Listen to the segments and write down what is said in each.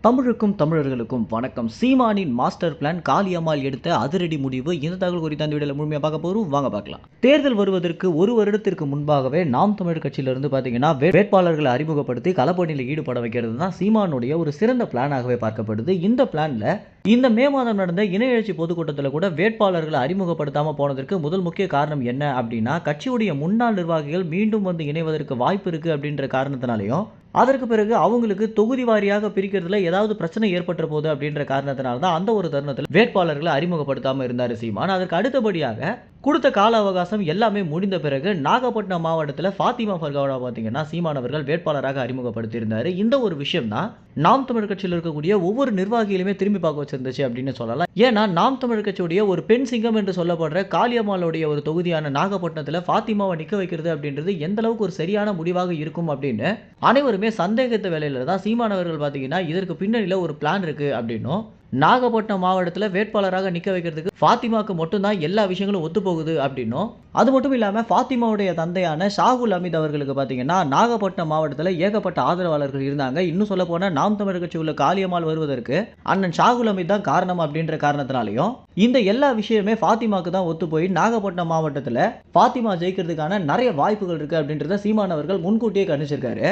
தமிழுக்கும் தமிழர்களுக்கும் வணக்கம். சீமானின் மாஸ்டர் பிளான், காளியம்மாள் எடுத்த அதிரடி முடிவு. இந்த தகவல் குறித்து அந்த வீடியோல முழுமையா பார்க்க போறோம். வாங்க பார்க்கலாம். தேர்தல் வருவதற்கு ஒரு வருடத்திற்கு முன்பாகவே நாம் தமிழர் கட்சியிலிருந்து பார்த்தீங்கன்னா வேட்பாளர்களை அறிமுகப்படுத்தி களப்பணியில் ஈடுபட வைக்கிறது தான் சீமானுடைய ஒரு சிறந்த பிளானாகவே பார்க்கப்படுது. இந்த பிளான்ல இந்த மே மாதம் நடந்த இணைய எழுச்சி பொதுக்கூட்டத்தில் கூட வேட்பாளர்களை அறிமுகப்படுத்தாம போனதற்கு முதல் முக்கிய காரணம் என்ன அப்படின்னா, கட்சியுடைய முன்னாள் நிர்வாகிகள் மீண்டும் வந்து இணைவதற்கு வாய்ப்பு இருக்கு அப்படின்ற காரணத்தினாலையும், அதற்கு பிறகு அவங்களுக்கு தொகுதி வாரியாக பிரிக்கிறதுல ஏதாவது பிரச்சனை ஏற்பட்ட போது அப்படின்ற காரணத்தினால தான் அந்த ஒரு தருணத்தில் வேட்பாளர்களை அறிமுகப்படுத்தாம இருந்தார் சீமான். அதற்கு அடுத்தபடியாக கொடுத்த கால அவகாசம் எல்லாமே முடிந்த பிறகு நாகப்பட்டினம் மாவட்டத்தில் ஃபாத்திமா ஃபர்கானா பார்த்தீங்கன்னா சீமான் அவர்கள் வேட்பாளராக அறிமுகப்படுத்தியிருந்தார். இந்த ஒரு விஷயம் தான் நாம் தமிழர் கட்சியில் இருக்கக்கூடிய ஒவ்வொரு நிர்வாகிகளையுமே திரும்பி பார்க்க வச்சிருந்துச்சு அப்படின்னு சொல்லலாம். ஏன்னா நாம் தமிழர் கட்சியுடைய ஒரு பெண் சிங்கம் என்று சொல்லப்படுற காளியம்மாளுடைய ஒரு தொகுதியான நாகப்பட்டினத்தில் ஃபாத்திமாவை நிற்க வைக்கிறது அப்படின்றது எந்த அளவுக்கு ஒரு சரியான முடிவாக இருக்கும் அப்படின்னு அனைவருமே சந்தேகத்த வேலையில தான் சீமான் அவர்கள் பார்த்தீங்கன்னா இதற்கு பின்னணியில் ஒரு பிளான் இருக்கு அப்படின்னும், நாகப்பட்டினம் மாவட்டத்தில் வேட்பாளராக நிற்க வைக்கிறதுக்கு ஃபாத்திமாவுக்கு மட்டும்தான் எல்லா விஷயங்களும் ஒத்து போகுது அப்படின்னும், அது மட்டும் இல்லாமல் ஃபாத்திமாவுடைய தந்தையான ஷாகுல் அமீத் அவர்களுக்கு பார்த்தீங்கன்னா நாகப்பட்டினம் மாவட்டத்தில் ஏகப்பட்ட ஆதரவாளர்கள் இருந்தாங்க. இன்னும் சொல்ல போனால் நாம் தமிழர் கட்சி உள்ள காளியம்மாள் வருவதற்கு அண்ணன் ஷாகுல் அமீத் தான் காரணம் அப்படின்ற காரணத்தினாலையும் இந்த எல்லா விஷயமே ஃபாத்திமாவுக்கு தான் ஒத்து போய் நாகப்பட்டினம் மாவட்டத்தில் ஃபாத்திமா ஜெயிக்கிறதுக்கான நிறைய வாய்ப்புகள் இருக்கு அப்படின்றத சீமான் அவர்கள் முன்கூட்டியே கணிச்சிருக்காரு.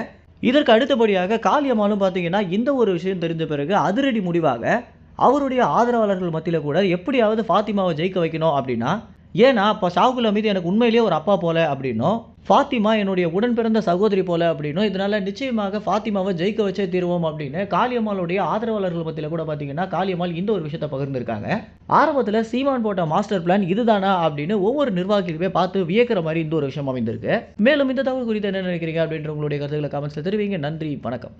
இதற்கு அடுத்தபடியாக காளியம்மாளும் பார்த்தீங்கன்னா இந்த ஒரு விஷயம் தெரிஞ்ச பிறகு அதிரடி முடிவாக அவருடைய ஆதரவாளர்கள் மத்தியில் கூட எப்படியாவது ஃபாத்திமாவை ஜெயிக்க வைக்கணும் அப்படின்னா, ஏன்னா இப்போ ஷாகுல் அமீது எனக்கு உண்மையிலேயே ஒரு அப்பா போல அப்படின்னும், ஃபாத்திமா என்னுடைய உடன் பிறந்த சகோதரி போல அப்படின்னும், இதனால நிச்சயமாக ஃபாத்திமாவை ஜெயிக்க வச்சே தீருவோம் அப்படின்னு காளியம்மாளுடைய ஆதரவாளர்கள் மத்தியில் கூட பார்த்தீங்கன்னா காளியம்மாள் இந்த ஒரு விஷயத்தை பகிர்ந்திருக்காங்க. ஆரம்பத்தில் சீமான் போட்ட மாஸ்டர் பிளான் இதுதானா அப்படின்னு ஒவ்வொரு நிர்வாகிகளுமே பார்த்து வியக்கிற மாதிரி இந்த ஒரு விஷயம் அமைந்திருக்கு. மேலும் இந்த தகவல் குறித்து என்ன நினைக்கிறீங்க அப்படின்ற உங்களுடைய கருத்துக்களை கமெண்ட்ஸ்ல தெரிவிங்க. நன்றி, வணக்கம்.